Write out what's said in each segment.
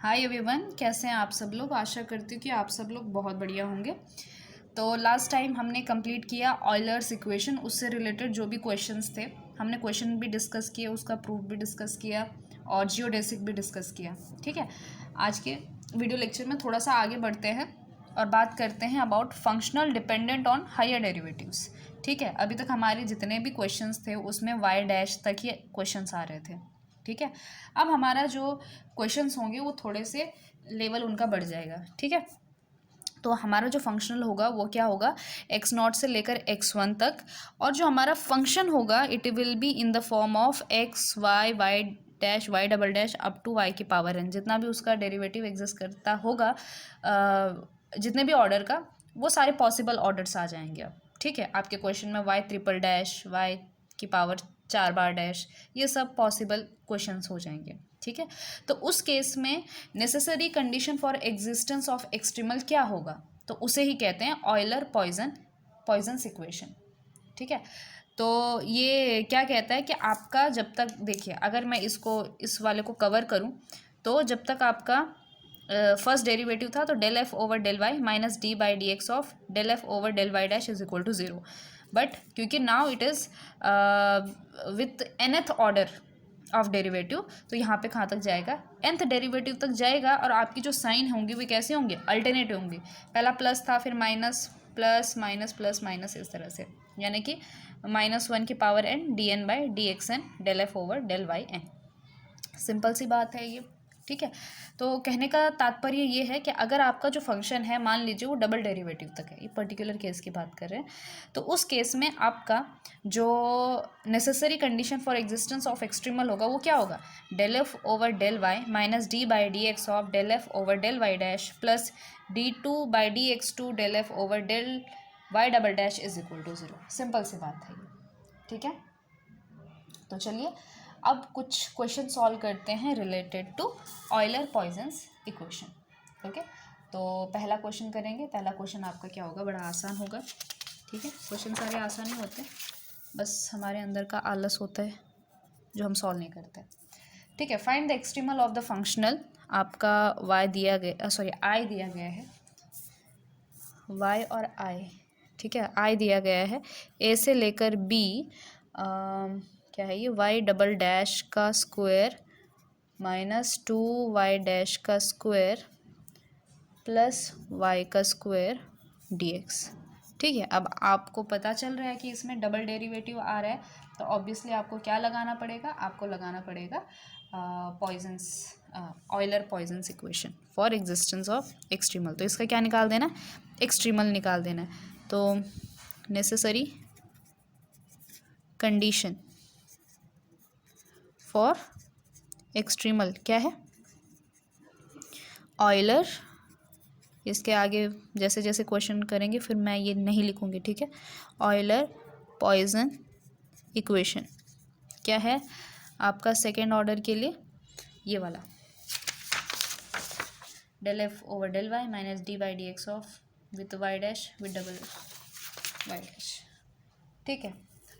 Hi everyone, कैसे हैं आप सब लोग। आशा करती हूँ कि आप सब लोग बहुत बढ़िया होंगे। तो लास्ट टाइम हमने कंप्लीट किया ऑयलर्स इक्वेशन, उससे रिलेटेड जो भी क्वेश्चंस थे हमने क्वेश्चन भी डिस्कस किए, उसका प्रूफ भी डिस्कस किया और जियोडेसिक भी डिस्कस किया। ठीक है, आज के वीडियो लेक्चर में थोड़ा सा आगे बढ़ते हैं और बात करते हैं about functional dependent on higher derivatives. ठीक है, अभी तक हमारे जितने भी क्वेश्चंस थे उसमें वाई डैश तक ही क्वेश्चंस आ रहे थे। ठीक है, अब हमारा जो क्वेश्चंस होंगे वो थोड़े से लेवल उनका बढ़ जाएगा। ठीक है, तो हमारा जो फंक्शनल होगा वो क्या होगा, x0 से लेकर x1 तक, और जो हमारा फंक्शन होगा it will be in the form of x y y dash y double dash up to y की पावर n। जितना भी उसका डेरिवेटिव एग्जिस्ट करता होगा, जितने भी ऑर्डर का, वो सारे पॉसिबल ऑर्डर्स आ जाएंगे अब। ठीक है, आपके क्वेश्चन में y ट्रिपल डैश y की पावर 4 बार डैश, ये सब पॉसिबल क्वेश्चंस हो जाएंगे। ठीक है, तो उस केस में necessary condition for existence of extremal क्या होगा, तो उसे ही कहते हैं ऑयलर पॉइजन्स इक्वेशन। ठीक है, तो ये क्या कहता है कि आपका जब तक, देखिए अगर मैं इस वाले को कवर करूं, तो जब तक आपका फर्स्ट डेरिवेटिव था तो del F over del Y minus D by D x of del F over del Y dash is equal to zero. But क्योंकि now it is with nth order of derivative, तो यहाँ पे कहाँ तक जाएगा, nth derivative तक जाएगा, और आपकी जो साइन होंगी वे कैसे होंगे, अल्टरनेट होंगे। पहला प्लस था, फिर minus, plus minus plus minus, इस तरह से, यानी कि -1 की power n D N by D X N del F over del Y N. Simple सी बात है ये। ठीक है, तो कहने का तात्पर्य ये है कि अगर आपका जो फंक्शन है, मान लीजिए वो डबल डेरिवेटिव तक है, ये पर्टिकुलर केस की बात कर रहे हैं, तो उस केस में आपका जो necessary condition for existence of extremal होगा वो क्या होगा, del F over del Y minus D by D x of del F over del Y dash plus D2 by D X two del F over del Y double dash is equal to zero. Simple सी बात है ये। ठीक है, तो चलिए अब कुछ क्वेश्चन सॉल्व करते हैं related to Euler Poisson's equation. Okay, तो पहला क्वेश्चन करेंगे। पहला क्वेश्चन आपका क्या होगा, बड़ा आसान होगा। ठीक है, क्वेश्चन सारे आसान ही होते हैं, बस हमारे अंदर का आलस होता है जो हम सॉल्व नहीं करते। ठीक है, find the extremal of the functional. आपका y दिया गया, सॉरी i दिया गया है, y और i। ठीक है, i दिया गया है a से लेकर b, क्या है ये, y डबल डैश का स्क्वायर माइनस 2y डैश का स्क्वायर प्लस y का स्क्वायर dx। ठीक है, अब आपको पता चल रहा है कि इसमें डबल डेरिवेटिव आ रहा है, तो ऑब्वियसली आपको क्या लगाना पड़ेगा, आपको लगाना पड़ेगा Euler Poisson's equation for existence of extremal. तो इसका क्या निकाल देना है, एक्सट्रीमल निकाल देना है। तो नेसेसरी कंडीशन फॉर एक्सट्रीमल क्या है, ऑयलर, इसके आगे जैसे जैसे क्वेश्चन करेंगे फिर मैं ये नहीं लिखूँगी। ठीक है, ऑयलर पॉइजन इक्वेशन क्या है आपका सेकेंड ऑर्डर के लिए, ये वाला, del F over del Y minus D by D x of with y dash with double y dash. ठीक है,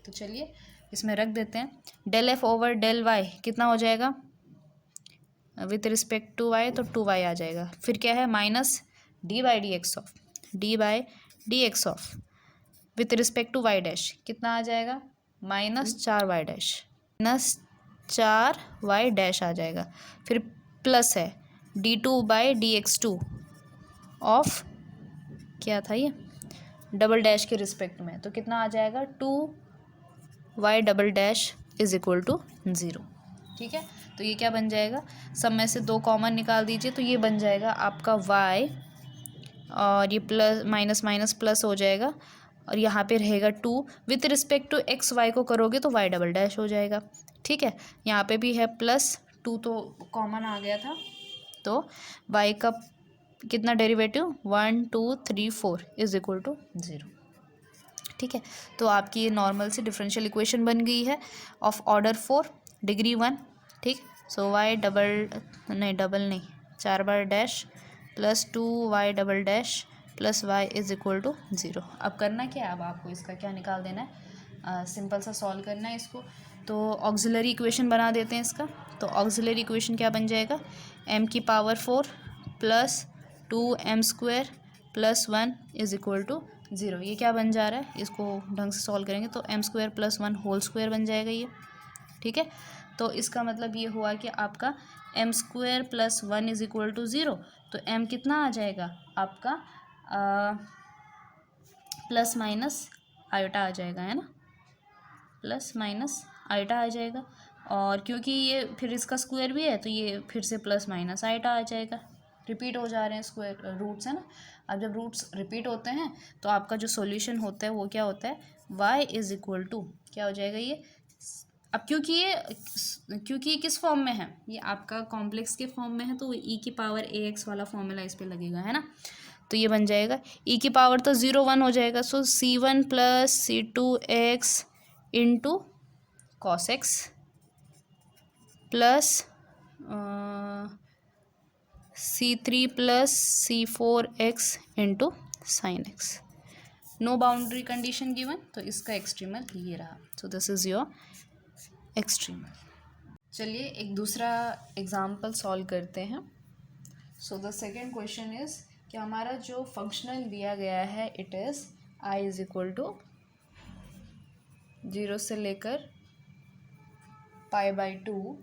तो चलिए इसमें रख देते हैं, del F over del y कितना हो जाएगा, विथ रिस्पेक्ट टू वाई तो 2y आ जाएगा, फिर क्या है minus D by D x of with respect to y dash कितना आ जाएगा, -4y डैश, -4y डैश आ जाएगा, फिर प्लस है D2 by D X two of, क्या था ये, डबल डैश के रिस्पेक्ट में, तो कितना आ जाएगा 2y double dash is equal to 0। ठीक है, तो ये क्या बन जाएगा, सब में से 2 कॉमन निकाल दीजिए, तो ये बन जाएगा आपका y, और ये प्लस माइनस माइनस प्लस हो जाएगा, और यहाँ पे रहेगा 2, with respect to x y को करोगे तो y डबल डैश हो जाएगा। ठीक है, यहाँ पे भी है प्लस 2 तो कॉमन आ गया था, तो y का कितना डेरिवेटिव 1 2 3 4 इज इक्वल टू 0। ठीक है, तो आपकी ये नॉर्मल से डिफरेंशियल इक्वेशन बन गई है ऑफ ऑर्डर 4 डिग्री 1। ठीक, सो y डबल नहीं 4 बार dash plus 2y double dash plus y is equal to 0। अब करना क्या है, अब आपको इसका क्या निकाल देना है, सिंपल सा सॉल्व करना है इसको। तो ऑक्सिलरी इक्वेशन बना देते हैं इसका, तो ऑक्सिलरी इक्वेशन क्या बन जाएगा, एम की power 4 plus 2m² plus 1 is equal to 0। ये क्या बन जा रहा है, इसको ढंग से सॉल्व करेंगे तो m² प्लस 1 होल स्क्वायर बन जाएगा ये। ठीक है, तो इसका मतलब ये हुआ कि आपका m² plus 1 is equal to 0। तो m कितना आ जाएगा आपका प्लस माइनस आयोटा आ जाएगा, है ना, प्लस माइनस आयोटा आ जाएगा। और क्योंकि ये फिर इसका स्क्वायर भी है तो ये फिर से प्लस माइनस आयोटा आ जाएगा। रिपीट हो जा रहे हैं स्क्वायर रूट्स, है ना। अब जब रूट्स रिपीट होते हैं तो आपका जो सॉल्यूशन होता है वो क्या होता है, y इज इक्वल टू क्या हो जाएगा ये। अब क्योंकि ये किस फॉर्म में है, ये आपका कॉम्प्लेक्स के फॉर्म में है तो e की पावर ax वाला फॉर्मूला इस पे लगेगा, है ना। तो ये बन जाएगा e की पावर तो 0 1 हो जाएगा, so c1 plus c2x into cos X plus c3 plus c4x into sine X. No boundary condition given, तो इसका एक्सट्रीमल ये रहा। So this is your extremal. चलिए एक दूसरा एग्जाम्पल सॉल्व करते हैं। So the second question is कि हमारा जो फंक्शनल दिया गया है it is i is equal to 0 से लेकर π/2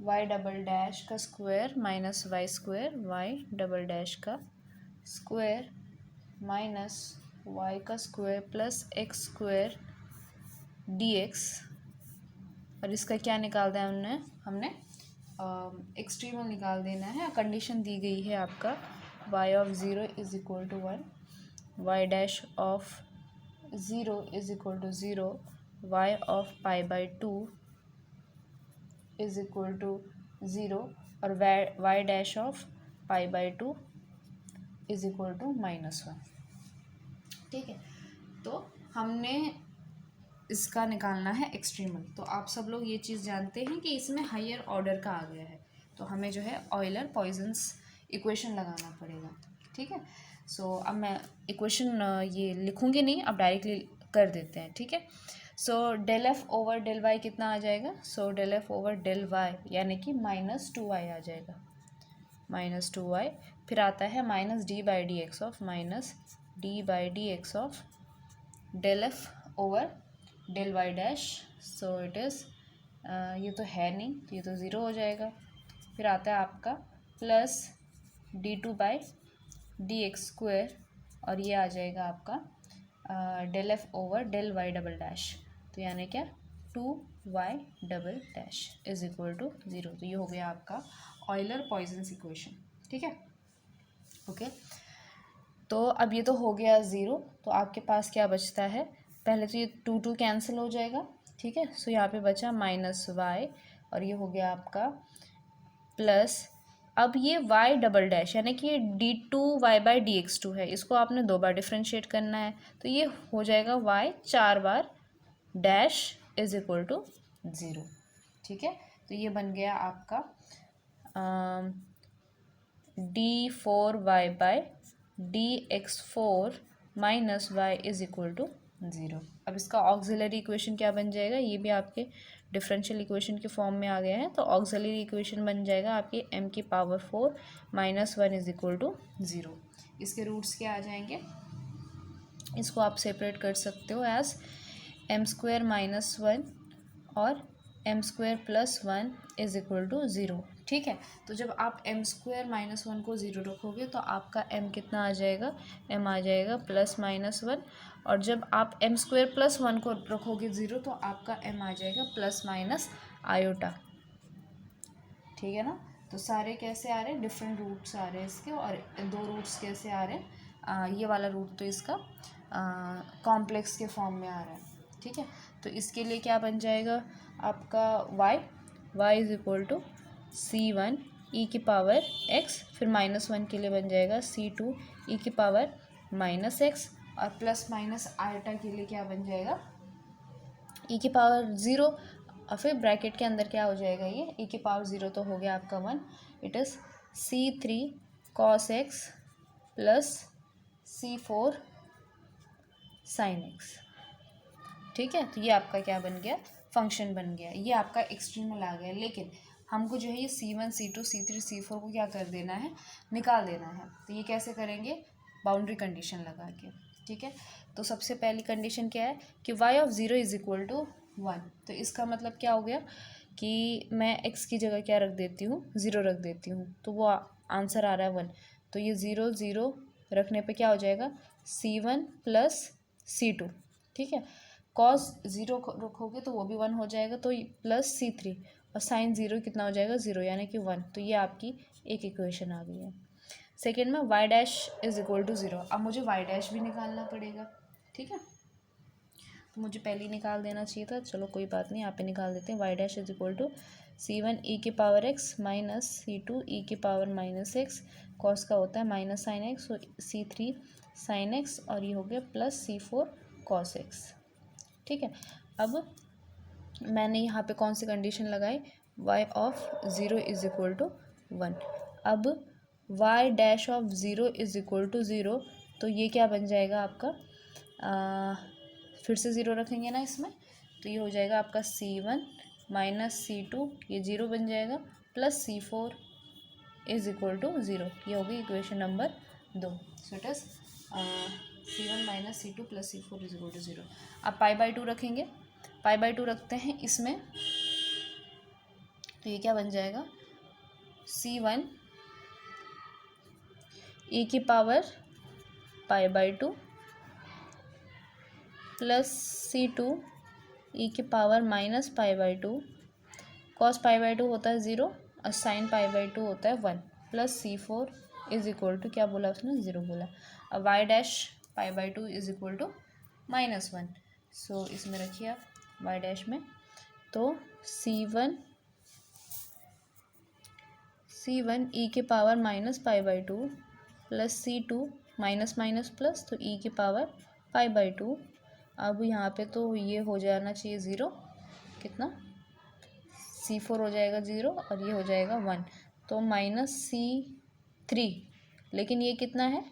y डबल डैश का square minus Y square y double dash का स्क्वायर माइनस y का square plus x square dx। और इसका क्या निकालना है, हमने एक्सट्रीमल निकाल देना है। कंडीशन दी गई है आपका y of 0 is equal to 1, y dash of 0 is equal to 0, y of π/2 is equal to 0 और y dash of π/2 is equal to -1। ठीक है, तो हमने इसका निकालना है एक्सट्रीमल। तो आप सब लोग ये चीज़ जानते हैं कि इसमें हायर ऑर्डर का आ गया है, तो हमें जो है ऑयलर पॉइजन्स इक्वेशन लगाना पड़ेगा। ठीक है, सो अब मैं इक्वेशन ये लिखूँगी नहीं, अब डायरेक्टली कर देते हैं। ठीक है, so del F over del y कितना आ जाएगा, so del F over del y यानी कि -2y आ जाएगा, -2y। फिर आता है -d/dx of -d/dx of del F over del Y dash. So it is ये तो है नहीं तो ये तो ज़ीरो हो जाएगा। फिर आता है आपका प्लस d2/dx स्क्वायर और ये आ जाएगा आपका del F over del Y double dash, तो यानी क्या 2y double dash is equal to 0। तो ये हो गया आपका ऑयलर पॉइजन्स इक्वेशन। ठीक है, ओके। तो अब ये तो हो गया 0, तो आपके पास क्या बचता है, पहले तो ये 2 कैंसिल हो जाएगा। ठीक है, सो यहाँ पे बचा -y और ये हो गया आपका प्लस, अब ये y डबल डैश यानी कि ये d2y/dx2 है, इसको आपने 2 बार डिफ्रेंशिएट करना है, तो ये हो जाएगा y 4 बार डैश इज इक्वल टू 0। ठीक है, तो ये बन गया आपका d4y/dx4 -y is equal to 0। अब इसका ऑक्सिलरी इक्वेशन क्या बन जाएगा, ये भी आपके डिफरेंशियल इक्वेशन के फॉर्म में आ गया है, तो ऑक्सिलरी इक्वेशन बन जाएगा आपकी m की पावर 4 -1 इज इक्वल टू 0। इसके रूट्स क्या आ जाएंगे, इसको आप सेपरेट कर सकते हो एज m² -1 और m² + 1 इज इक्वल टू 0। ठीक है, तो जब आप m² -1 को 0 रखोगे तो आपका m कितना आ जाएगा, m आ जाएगा +-1, और जब आप m² + 1 को रखोगे 0 तो आपका m आ जाएगा ± आयोटा। ठीक है ना, तो सारे कैसे आ रहे हैं, डिफरेंट रूट्स आ रहे हैं इसके, और 2 रूट्स कैसे आ रहे हैं, ये वाला रूट तो इसका कॉम्प्लेक्स के फॉर्म में आ रहा है। ठीक है, तो इसके लिए क्या बन जाएगा आपका y is equal to c1 e की पावर x, फिर -1 के लिए बन जाएगा c2 e की पावर -x, और प्लस माइनस आयोटा के लिए क्या बन जाएगा e की पावर 0, और फिर ब्रैकेट के अंदर क्या हो जाएगा, ये e की पावर 0 तो हो गया आपका 1, it is c3 cos x plus c4 sin x। ठीक है, तो ये आपका क्या बन गया, फंक्शन बन गया, ये आपका एक्सट्रीमल आ गया। लेकिन हमको जो है ये C1 C2 C3 C4 को क्या कर देना है, निकाल देना है। तो ये कैसे करेंगे, बाउंड्री कंडीशन लगा के, ठीक है। तो सबसे पहली कंडीशन क्या है कि y of 0 is equal to 1। तो इसका मतलब क्या हो गया कि मैं x की जगह क्या रख देती हूँ, 0 रख देती हूँ, तो वो आंसर आ रहा है 1। तो ये 0 0 रखने पे क्या हो जाएगा, C1 प्लस C2, ठीक है। कॉस 0 रखोगे तो वो भी 1 हो जाएगा, तो प्लस C3, और साइन 0 कितना हो जाएगा, 0 यानी कि 1। तो ये आपकी एक इक्वेशन आ गई है। सेकेंड में y dash is equal to 0। अब मुझे y डैश भी निकालना पड़ेगा, ठीक है। तो मुझे पहले ही निकाल देना चाहिए था, चलो कोई बात नहीं, यहाँ पे निकाल देते हैं। y dash is equal to C1 e की power x minus C2 e की पावर माइनस x, कॉस का होता है माइनस साइन एक्स, तो C3 साइन एक्स, और ये हो गया प्लस C4 कॉस एक्स, ठीक है। अब मैंने यहाँ पे कौन सी कंडीशन लगाई, y of 0 is equal to 1। अब y dash of 0 is equal to 0, तो ये क्या बन जाएगा आपका, फिर से 0 रखेंगे ना इसमें, तो ये हो जाएगा आपका C1 माइनस C2, ये 0 बन जाएगा, plus C4 is equal to 0। ये होगी equation number 2। So it is C1 minus C2 plus C4 is equal to 0। अब π/2 रखेंगे, π/2 रखते हैं इसमें, तो ये क्या बन जाएगा, C1 e की पावर π/2 प्लस C2 e की पावर माइनस π/2, कॉस π/2 होता है 0 और साइन π/2 होता है 1, plus C4 is equal to, क्या बोला उसने, 0 बोला। अब y dash π/2 is equal to -1। So इसमें रखिए आप y डैश में, तो C1 e की power minus π/2 plus C2 minus minus plus, तो e की पावर π/2। अब यहाँ पे तो ये हो जाना चाहिए 0, कितना, C4 हो जाएगा 0 और ये हो जाएगा 1, तो माइनस C3, लेकिन ये कितना है,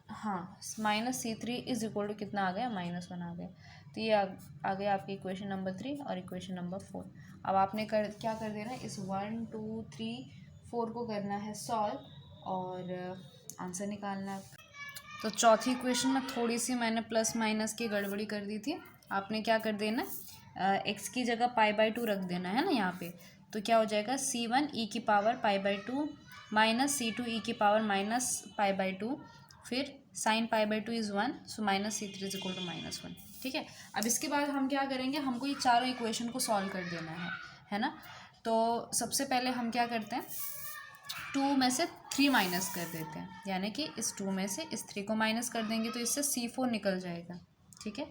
हाँ, minus C3 is equal to कितना आ गया, -1 आ गया। तो ये आ गया आपकी इक्वेशन नंबर 3 और इक्वेशन नंबर 4। अब आपने क्या कर देना है, इस 1 2 3 4 को करना है सॉल्व और आंसर निकालना है। तो चौथी इक्वेशन में थोड़ी सी मैंने प्लस माइनस की गड़बड़ी कर दी थी। आपने क्या कर देना, x की जगह π/2 रख देना है ना यहाँ पे, तो क्या हो जाएगा, C1 e की पावर π/2 माइनस C2 e की पावर माइनस π/2, फिर sine π/2 is 1, so minus C3 is equal to -1, ठीक है। अब इसके बाद हम क्या करेंगे, हमको ये चारों इक्वेशन को सॉल्व कर देना है ना। तो सबसे पहले हम क्या करते हैं, 2 में से 3 माइनस कर देते हैं, यानी कि इस 2 में से इस 3 को माइनस कर देंगे तो इससे C4 निकल जाएगा, ठीक है।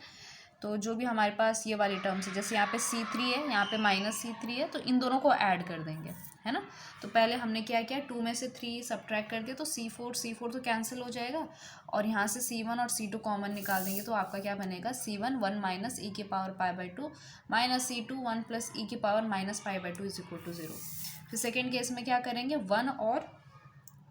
तो जो भी हमारे पास ये वाली टर्म्स है, जैसे यहाँ पे C3 है, यहाँ पे -C3 है, तो इन दोनों को ऐड कर देंगे, है ना। तो पहले हमने क्या किया, 2 में से 3 सब्ट्रैक्ट कर दिया, तो C4 तो कैंसिल हो जाएगा, और यहाँ से C1 और C2 कॉमन निकाल देंगे, तो आपका क्या बनेगा, C1 1 माइनस e की power π/2 minus C2 1 plus e की power minus π/2 is equal to 0। फिर सेकेंड केस में क्या करेंगे, 1 और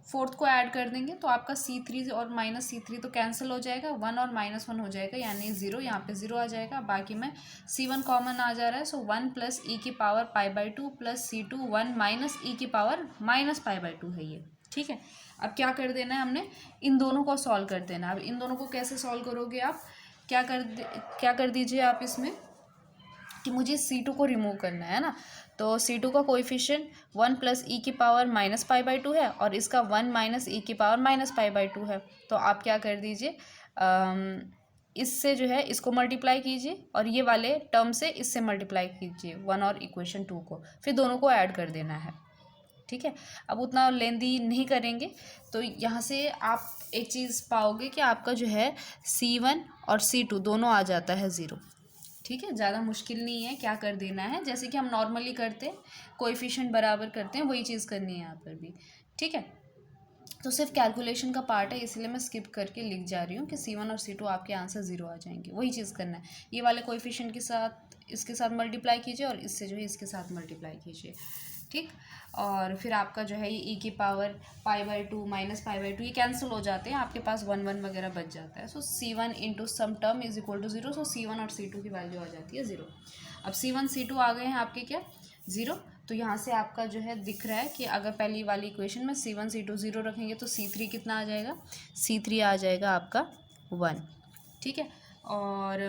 4th को ऐड कर देंगे, तो आपका C3 और माइनस C3 तो कैंसिल हो जाएगा, 1 और -1 हो जाएगा, यानी 0, यहाँ पे 0 आ जाएगा। बाकी में C1 कॉमन आ जा रहा है, सो 1 प्लस e की power π/2 plus C2 1 minus e की पावर माइनस π/2 है ये, ठीक है। अब क्या कर देना है, हमने इन दोनों को सॉल्व कर देना है। अब इन दोनों को कैसे सॉल्व करोगे आप, क्या कर दीजिए आप इसमें कि मुझे C2 को रिमूव करना है ना। तो C2 का कोएफिशिएंट 1 प्लस e की पावर माइनस π/2 है, और इसका 1 माइनस e की पावर माइनस π/2 है। तो आप क्या कर दीजिए, इससे जो है इसको मल्टीप्लाई कीजिए, और ये वाले टर्म से इससे मल्टीप्लाई कीजिए 1 और इक्वेशन 2 को, फिर दोनों को ऐड कर देना है, ठीक है। अब उतना लेंदी नहीं करेंगे, तो यहाँ से आप एक चीज़ पाओगे कि आपका जो है C1 और C2 दोनों आ जाता है 0, ठीक है। ज़्यादा मुश्किल नहीं है, क्या कर देना है, जैसे कि हम नॉर्मली करते हैं, कोएफिशिएंट बराबर करते हैं, वही चीज़ करनी है यहाँ पर भी, ठीक है। तो सिर्फ कैलकुलेशन का पार्ट है, इसलिए मैं स्किप करके लिख जा रही हूँ कि C1 और C2 आपके आंसर 0 आ जाएंगे, वही चीज़ करना है। ये वाले कोएफिशिएंट के साथ इसके साथ मल्टीप्लाई कीजिए, और इससे जो है इसके साथ मल्टीप्लाई कीजिए, ठीक। और फिर आपका जो है ये e की पावर π/2 माइनस π/2 ये कैंसिल हो जाते हैं, आपके पास 1 1 वगैरह बच जाता है। So C1 into some term is equal to 0, so C1 और C2 की वैल्यू आ जाती है 0। अब C1 C2 आ गए हैं आपके क्या 0, तो यहाँ से आपका जो है दिख रहा है कि अगर पहली वाली इक्वेशन में C1 C2 0 रखेंगे तो C3 कितना आ जाएगा, C3 आ जाएगा आपका 1, ठीक है। और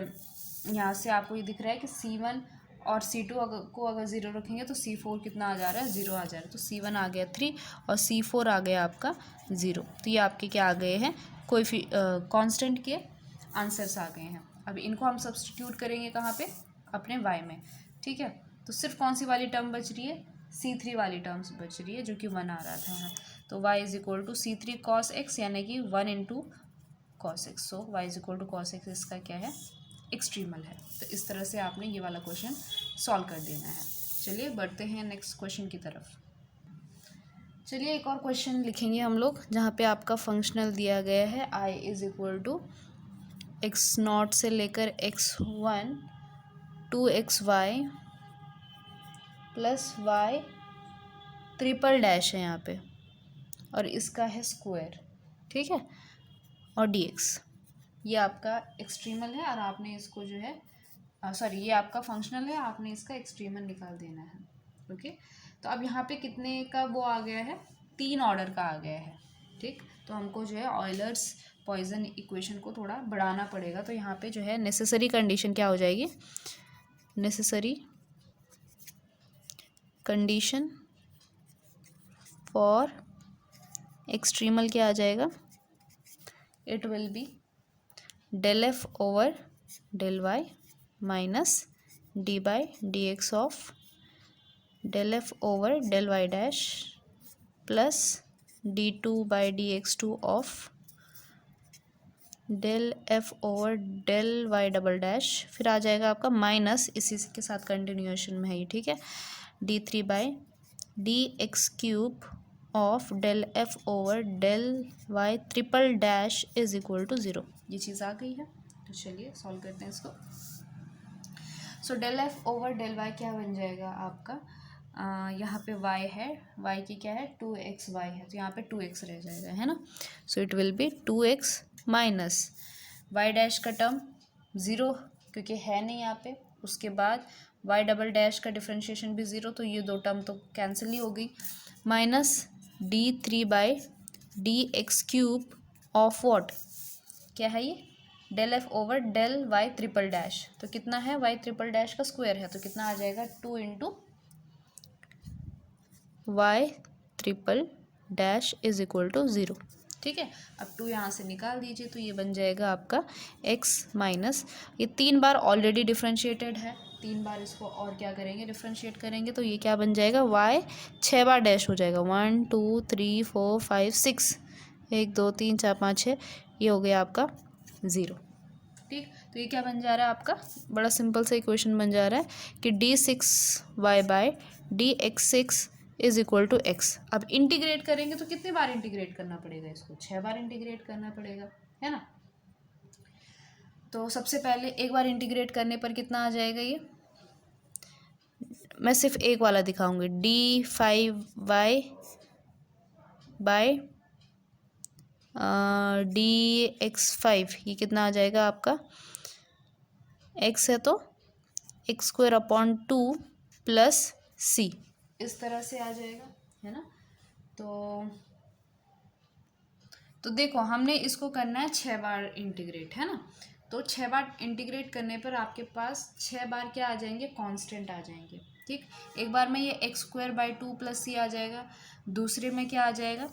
यहाँ से आपको ये दिख रहा है कि C1 और C2 को अगर 0 रखेंगे तो C4 कितना आ जा रहा है, 0 आ जा रहा है। तो C1 आ गया 3 और C4 आ गया आपका 0। तो ये आपके क्या आ गए हैं, कोई कांस्टेंट के आंसर्स आ गए हैं। अब इनको हम सब्स्टिट्यूट करेंगे कहाँ पे, अपने y में, ठीक है। तो सिर्फ कौन सी वाली टर्म बच रही है, C3 वाली टर्म्स बच रही है जो कि 1 आ रहा था यहाँ। तो y is equal to C3 cos x, यानी कि 1 into cos x। So y is equal to cos x इसका क्या है, एक्सट्रीमल है। तो इस तरह से आपने ये वाला क्वेश्चन सॉल्व कर देना है। चलिए बढ़ते हैं नेक्स्ट क्वेश्चन की तरफ। चलिए एक और क्वेश्चन लिखेंगे हम लोग, जहाँ पे आपका फंक्शनल दिया गया है i is equal to x0 से लेकर x1 2xy plus y triple dash है यहाँ पे, और इसका है स्क्वायर, ठीक है, और dx। ये आपका एक्सट्रीमल है और आपने इसको जो है सॉरी ये आपका फंक्शनल है, आपने इसका एक्सट्रीमल निकाल देना है, ओके। तो अब यहाँ पे कितने का वो आ गया है, 3 ऑर्डर का आ गया है, ठीक। तो हमको जो है ऑयलर्स पॉइजन इक्वेशन को थोड़ा बढ़ाना पड़ेगा। तो यहाँ पे जो है नेसेसरी कंडीशन क्या हो जाएगी, नेसेसरी कंडीशन फॉर एक्सट्रीमल क्या आ जाएगा, it will B del f over del y minus d by D x of del f over del y dash plus d2 by D X two of del f over del y double dash, फिर आ जाएगा आपका minus, इसी के साथ continuation में है ये, ठीक है, d3 by D x cube of del f over del y triple dash is equal to 0। ये चीज़ आ गई है। तो चलिए सॉल्व करते हैं इसको। सो del f over del y क्या बन जाएगा आपका, यहाँ पे y है, y की क्या है 2xy है, तो यहाँ पे 2x रह जाएगा, है ना। So it will B 2x minus y dash का टर्म 0 क्योंकि है नहीं यहाँ पे, उसके बाद y डबल डैश का डिफ्रेंशिएशन भी 0, तो ये दो टर्म तो कैंसिल ही हो गई, minus d3 by D x cube of what, क्या है ये, del f over del y triple dash. तो कितना है, y ट्रिपल डैश का स्क्वायर है, तो कितना आ जाएगा 2 into y triple dash is equal to 0, ठीक है। अब 2 यहाँ से निकाल दीजिए, तो ये बन जाएगा आपका x माइनस, ये 3 बार ऑलरेडी डिफ्रेंशिएटेड है, 3 बार इसको और क्या करेंगे, डिफ्रेंशिएट करेंगे, तो ये क्या बन जाएगा, y 6 बार डैश हो जाएगा, 1 2 3 4 5 6, 1 2 3 4 5 6, ये हो गया आपका 0, ठीक। तो ये क्या बन जा रहा है आपका, बड़ा सिंपल सा इक्वेशन बन जा रहा है कि d6y by D x 6 is equal to x. अब इंटीग्रेट करेंगे तो कितनी बार इंटीग्रेट करना पड़ेगा इसको, 6 बार इंटीग्रेट करना पड़ेगा, है ना। तो सबसे पहले एक बार इंटीग्रेट करने पर कितना आ जाएगा, ये मैं सिर्फ एक वाला दिखाऊंगी, d5y बाई dx5, ये कितना आ जाएगा आपका, x है तो x square upon 2 plus c, इस तरह से आ जाएगा, है ना। तो देखो हमने इसको करना है 6 बार इंटीग्रेट, है ना। तो 6 बार इंटीग्रेट करने पर आपके पास 6 बार क्या आ जाएंगे, कांस्टेंट आ जाएंगे, ठीक। एक बार में ये एक्स स्क्वायर बाई 2 प्लस सी आ जाएगा, दूसरे में क्या आ जाएगा,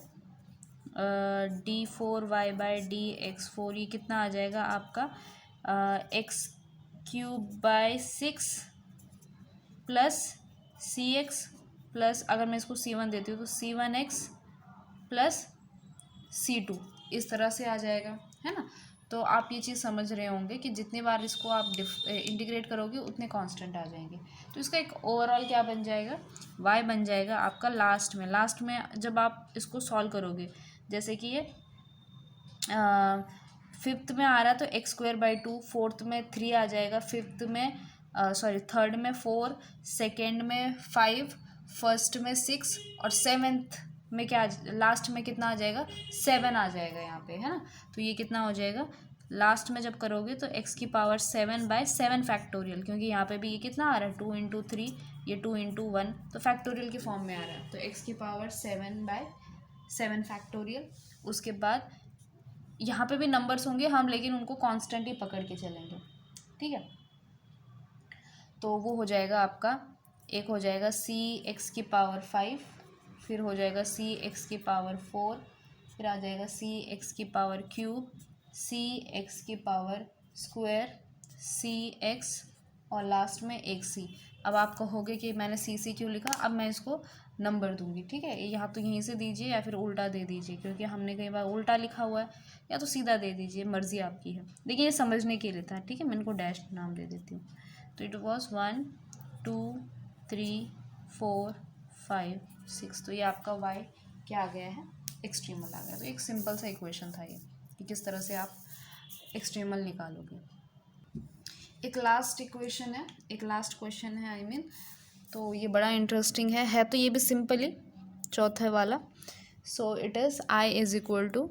d4y बाई डी एक्स 4, ये कितना आ जाएगा आपका x cube by 6 plus c x plus, अगर मैं इसको c1 देती हूँ तो c1x प्लस c2, इस तरह से आ जाएगा, है ना। तो आप ये चीज़ समझ रहे होंगे कि जितने बार इसको आप इंटीग्रेट करोगे उतने कांस्टेंट आ जाएंगे। तो इसका एक ओवरऑल क्या बन जाएगा, y बन जाएगा आपका लास्ट में जब आप इसको सॉल्व करोगे, जैसे कि ये फिफ्थ में आ रहा है तो एक्स स्क्वायर बाई 2, फोर्थ में 3 आ जाएगा, फिफ्थ में थर्ड में 4, सेकेंड में 5, फर्स्ट में 6 और सेवेंथ में क्या, लास्ट में कितना आ जाएगा 7 आ जाएगा यहाँ पे, है ना। तो ये कितना हो जाएगा, लास्ट में जब करोगे तो एक्स की पावर 7/7 फैक्टोरियल, क्योंकि यहाँ पे भी ये कितना आ रहा है 2 × 3, ये 2 × 1, तो फैक्टोरियल के फॉर्म में आ रहा है, तो एक्स की पावर 7/7 फैक्टोरियल। उसके बाद यहाँ पे भी नंबर्स होंगे हम, लेकिन उनको कांस्टेंट ही पकड़ के चलेंगे, ठीक है। तो वो हो जाएगा आपका, एक हो जाएगा सी एक्स की पावर 5, फिर हो जाएगा सी एक्स की पावर 4, फिर आ जाएगा सी एक्स की पावर क्यूब, सी एक्स की पावर स्क्वायर, सी एक्स, और लास्ट में एक सी। अब आप कहोगे कि मैंने सी क्यों लिखा, अब मैं इसको नंबर दूंगी, ठीक है। यहाँ तो यहीं से दीजिए या फिर उल्टा दे दीजिए, क्योंकि हमने कई बार उल्टा लिखा हुआ है, या तो सीधा दे दीजिए, मर्ज़ी आपकी है, लेकिन ये समझने के लिए था, ठीक है। मैं इनको डैश नाम दे देती हूँ। तो इट वॉज 1 2 3 4 5 6, तो ये आपका y क्या आ गया है, एक्सट्रीमल आ गया। तो एक सिंपल सा इक्वेशन था ये, कि किस तरह से आप एक्सट्रीमल निकालोगे। एक लास्ट इक्वेशन है, एक लास्ट क्वेश्चन है आई मीन, तो ये बड़ा इंटरेस्टिंग है तो ये भी सिंपल ही, चौथा वाला। So it is I is equal to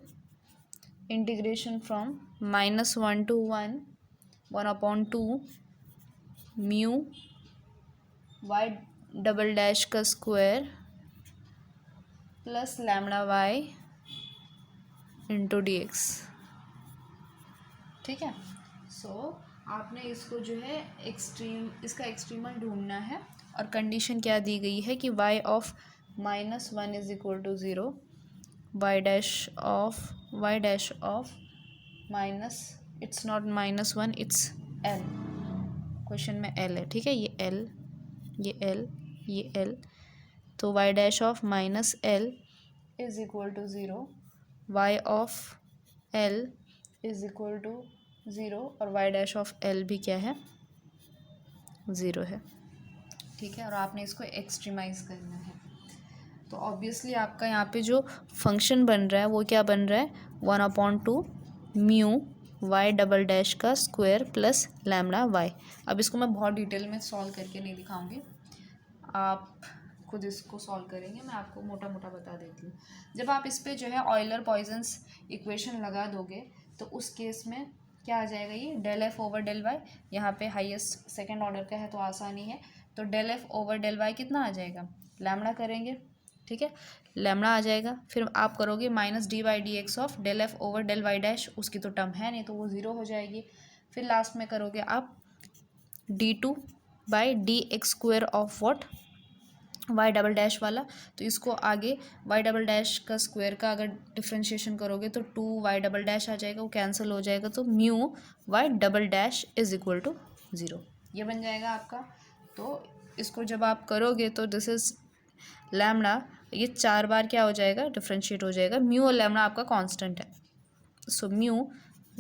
integration from -1 to 1/2 mu y double dash का square plus lambda y into dx, ठीक है। सो आपने इसको जो है इसका एक्सट्रीमल ढूंढना है, और कंडीशन क्या दी गई है कि y of -1 is equal to 0, y dash of minus, it's not -1, it's l, question में l है, ठीक है। ये l, ये l, ये l, तो y dash of -l is equal to 0, y of l is equal to 0, और y dash of l भी क्या है, 0 है, ठीक है। और आपने इसको एक्सट्रीमाइज करना है, तो ऑब्वियसली आपका यहाँ पे जो फंक्शन बन रहा है वो क्या बन रहा है, 1/2 म्यू y डबल डैश का स्क्वायर प्लस लैम्डा y। अब इसको मैं बहुत डिटेल में सॉल्व करके नहीं दिखाऊंगी, आप खुद इसको सॉल्व करेंगे, मैं आपको मोटा मोटा बता देती हूँ। जब आप इस पर जो है ऑयलर पॉइजन्स इक्वेशन लगा दोगे तो उस केस में क्या आ जाएगा, ये del F over del y, यहाँ पे हाईएस्ट सेकंड ऑर्डर का है तो आसानी है, तो del F over del y कितना आ जाएगा, लैम्डा करेंगे, ठीक है, लैम्डा आ जाएगा। फिर आप करोगे -d/dx of del F over del Y dash, उसकी तो टर्म है नहीं तो वो 0 हो जाएगी। फिर लास्ट में करोगे आप d2/dx² of what, y double dash वाला, तो इसको आगे y डबल डैश का स्क्वायर का अगर डिफ्रेंशिएशन करोगे तो 2y डबल डैश आ जाएगा, वो कैंसिल हो जाएगा, तो mu y double dash is equal to 0, ये बन जाएगा आपका। तो इसको जब आप करोगे तो दिस इज लैम्डा, ये 4 बार क्या हो जाएगा, डिफ्रेंशिएट हो जाएगा, म्यू और लैम्डा आपका कांस्टेंट है, सो म्यू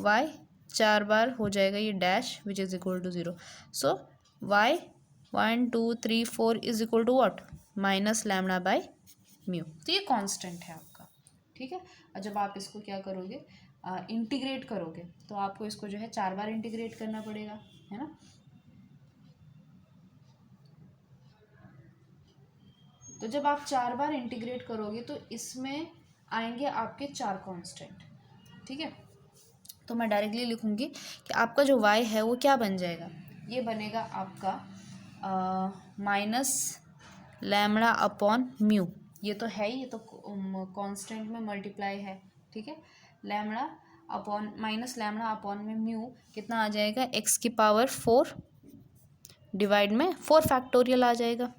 y 4 बार हो जाएगा ये dash which is equal to 0, so y 1 2 3 4 is equal to what, minus lambda by mu, तो ये कांस्टेंट है आपका, ठीक है। और जब आप इसको क्या करोगे, इंटीग्रेट करोगे, तो आपको इसको जो है 4 बार इंटीग्रेट करना पड़ेगा, है ना। तो जब आप 4 बार इंटीग्रेट करोगे तो इसमें आएंगे आपके 4 कांस्टेंट, ठीक है। तो मैं डायरेक्टली लिखूंगी कि आपका जो y है वो क्या बन जाएगा, ये बनेगा आपका माइनस लैम्डा अपॉन म्यू, ये तो है ही, ये तो कांस्टेंट में मल्टीप्लाई है, ठीक है। Lambda upon minus lambda upon में म्यू कितना आ जाएगा, x की पावर 4 डिवाइड में 4 फैक्टोरियल आ जाएगा।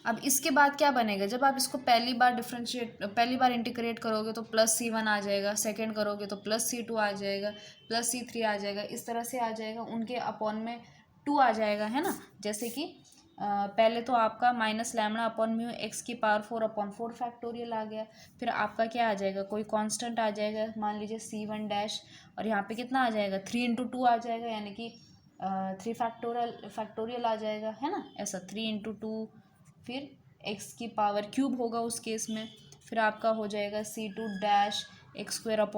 अब इसके बाद क्या बनेगा, जब आप इसको पहली बार इंटीग्रेट करोगे तो +c1 आ जाएगा, सेकंड करोगे तो +c2 आ जाएगा, +c3 आ जाएगा, इस तरह से आ जाएगा, उनके अपॉन में 2 आ जाएगा, है ना। जैसे कि पहले तो आपका minus lambda upon mu x की पावर 4/4 फैक्टोरियल आ गया, फिर आपका क्या आ जाएगा, कोई कांस्टेंट आ जाएगा, मान लीजिए c1 डैश, और यहाँ पे कितना आ जाएगा 3 × 2 आ जाएगा, यानी कि 3 फैक्टोरियल आ जाएगा, है ना, ऐसा 3 × 2, फिर x की पावर क्यूब होगा उस केस में, फिर आपका हो जाएगा c2 डैश x²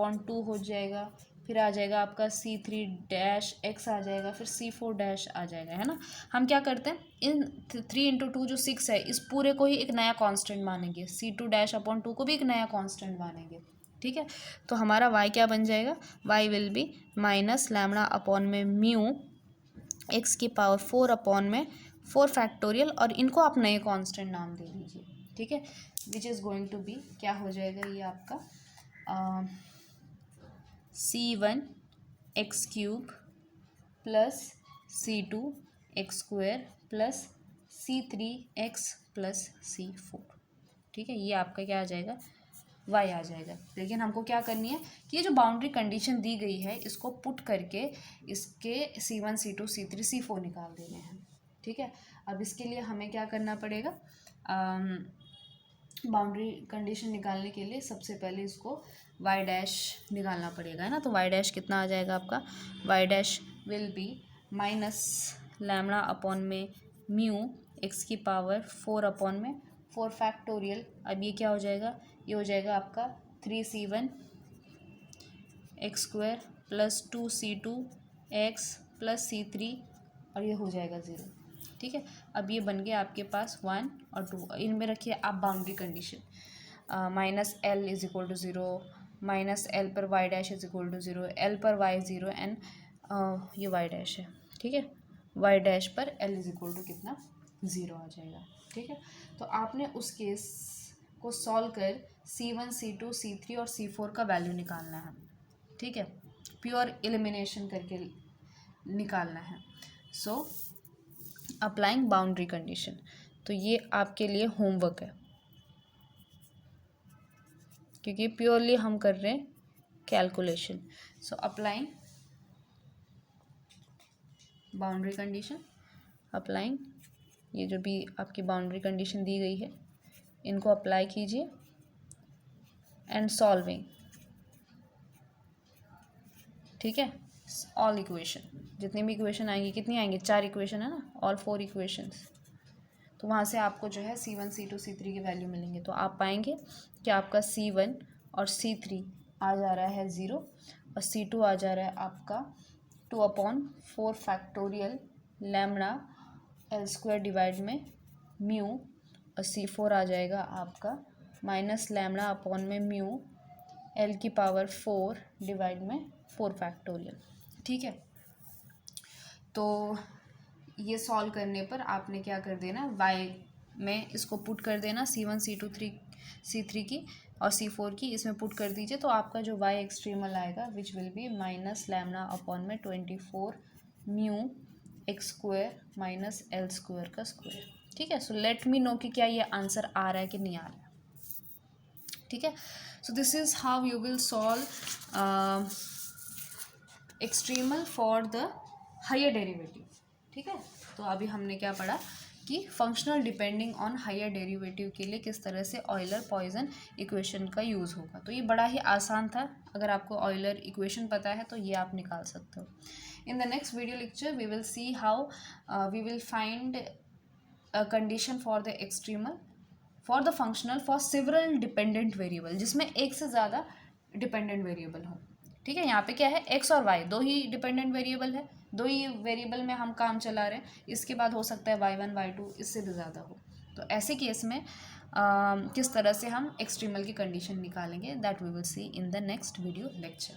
हो जाएगा, फिर आ जाएगा आपका c3 डैश x आ जाएगा, फिर c4 डैश आ जाएगा, है ना। हम क्या करते हैं, इन 3 × 2 जो 6 है, इस पूरे को ही एक नया कांस्टेंट मानेंगे, c2 डैश अपॉन 2 को भी एक नया कांस्टेंट मानेंगे, ठीक है। तो हमारा y क्या बन जाएगा, y will be minus lambda upon में म्यू x की पावर 4 अपॉन में 4 फैक्टोरियल, और इनको आप नए कांस्टेंट नाम दे दीजिए, ठीक है, which is going to be क्या हो जाएगा ये आपका c1 x cube plus c2 x square plus c3 x plus c4, ठीक है। ये आपका क्या आ जाएगा, y आ जाएगा। लेकिन हमको क्या करनी है कि ये जो बाउंड्री कंडीशन दी गई है इसको पुट करके इसके c1 c2 c3 c4 निकाल देने हैं, ठीक है। अब इसके लिए हमें क्या करना पड़ेगा, बाउंड्री कंडीशन निकालने के लिए सबसे पहले इसको y डैश निकालना पड़ेगा, है ना। तो y डैश कितना आ जाएगा आपका, y dash will be minus lambda upon में म्यू x की पावर 4 अपॉन में 4 फैक्टोरियल। अब ये क्या हो जाएगा, ये हो जाएगा आपका 3c1 x square plus 2c2 x plus c3, और ये हो जाएगा 0, ठीक है। अब ये बन गया आपके पास 1 और 2। इनमें रखिए आप boundary condition, minus L is equal to 0, minus L पर Y dash is equal to 0, L पर वाई 0 एंड ये वाई डैश है, ठीक है। वाई डैश पर एल इज इक्वल टू कितना, 0 आ जाएगा, ठीक है। तो आपने उस केस को सॉल्व कर c1 c2 c3 और c4 का वैल्यू निकालना है, ठीक है, प्योर एलिमिनेशन करके निकालना है। सो अप्लाइंग बाउंड्री कंडीशन, तो ये आपके लिए होमवर्क है, क्योंकि प्योरली हम कर रहे हैं calculation. So applying boundary condition, applying ये जो भी आपकी बाउंड्री कंडीशन दी गई है इनको अप्लाई कीजिए एंड सॉल्विंग, ठीक है। ऑल इक्वेशन, जितनी भी इक्वेशन आएंगी, कितनी आएंगी, 4 इक्वेशन है ना, ऑल 4 इक्वेशंस। तो वहाँ से आपको जो है c1 c2 c3 के वैल्यू मिलेंगे। तो आप पाएंगे कि आपका c1 और c3 आ जा रहा है 0 और c2 आ जा रहा है आपका 2/4 factorial lambda L square divide में म्यू, और c4 आ जाएगा आपका माइनस लैम्डा अपॉन में म्यू एल की पावर 4 डिवाइड में 4 फैक्टोरियल, ठीक है। तो ये सॉल्व करने पर आपने क्या कर देना, y में इसको पुट कर देना, c1 c2 c3 की और c4 की इसमें पुट कर दीजिए। तो आपका जो y एक्सट्रीमल आएगा which will be minus lambda upon में 24 mu x square minus L square का स्क्वायर, ठीक है। सो लेट मी नो कि क्या ये आंसर आ रहा है कि नहीं आ रहा है, ठीक है। So this is how you will solve extremal for the higher derivative, ठीक है। तो अभी हमने क्या पढ़ा कि functional depending on higher derivative के लिए किस तरह से ऑयलर पॉइसन इक्वेशन का यूज़ होगा। तो ये बड़ा ही आसान था, अगर आपको ऑयलर इक्वेशन पता है तो ये आप निकाल सकते हो। In the next video lecture we will see how we will find a condition for the extremal for the functional for several dependent variable, जिसमें एक से ज़्यादा डिपेंडेंट वेरिएबल हो, ठीक है। यहाँ पे क्या है, x और y दो ही डिपेंडेंट वेरिएबल है, दो ही वेरिएबल में हम काम चला रहे हैं। इसके बाद हो सकता है y1 y2 इससे भी ज़्यादा हो। तो ऐसे केस में किस तरह से हम एक्सट्रीमल की कंडीशन निकालेंगे, that we will see in the next video lecture.